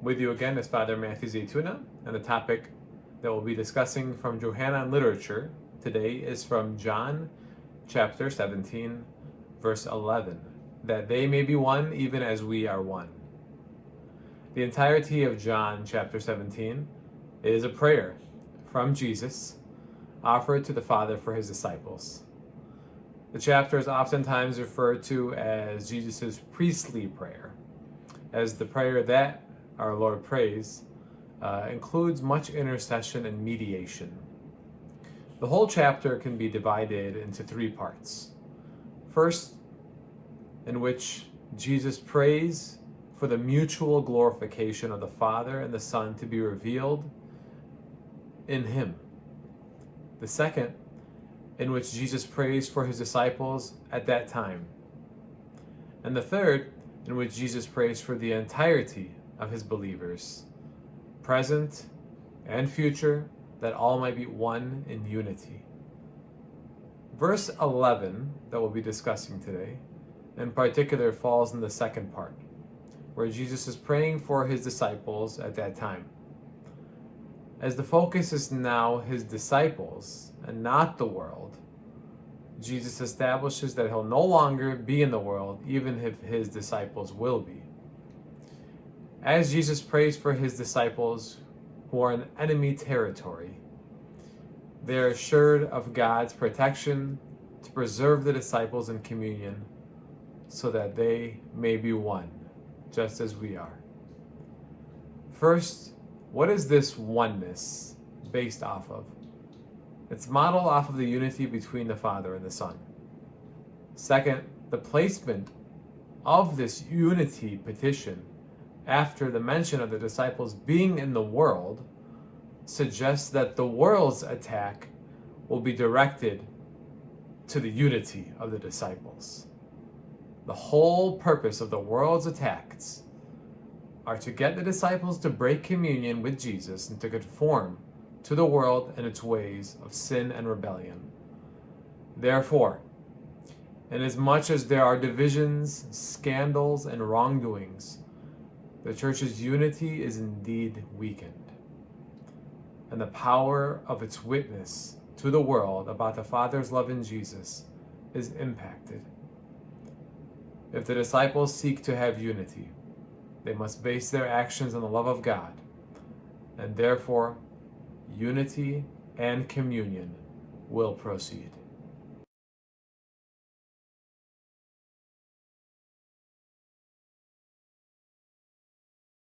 With you again is Father Matthew Zaytuna, and the topic that we'll be discussing from Johannine literature today is from John chapter 17, verse 11, that they may be one even as we are one. The entirety of John chapter 17 is a prayer from Jesus offered to the Father for his disciples. The chapter is oftentimes referred to as Jesus' priestly prayer, as the prayer that our Lord prays includes much intercession and mediation. The whole chapter can be divided into three parts. First, in which Jesus prays for the mutual glorification of the Father and the Son to be revealed in him. The second, in which Jesus prays for his disciples at that time. And the third, in which Jesus prays for the entirety of his believers, present and future, that all might be one in unity. Verse 11 that we'll be discussing today, in particular, falls in the second part, where Jesus is praying for his disciples at that time. As the focus is now his disciples and not the world, Jesus establishes that he'll no longer be in the world, even if his disciples will be. As Jesus prays for his disciples who are in enemy territory, they are assured of God's protection to preserve the disciples in communion so that they may be one, just as we are. First, what is this oneness based off of? It's modeled off of the unity between the Father and the Son. Second, the placement of this unity petition after the mention of the disciples being in the world suggests that the world's attack will be directed to the unity of the disciples. The whole purpose of the world's attacks are to get the disciples to break communion with Jesus and to conform to the world and its ways of sin and rebellion. Therefore, inasmuch as there are divisions, scandals, and wrongdoings, the church's unity is indeed weakened, and the power of its witness to the world about the Father's love in Jesus is impacted. If the disciples seek to have unity, they must base their actions on the love of God, and therefore unity and communion will proceed.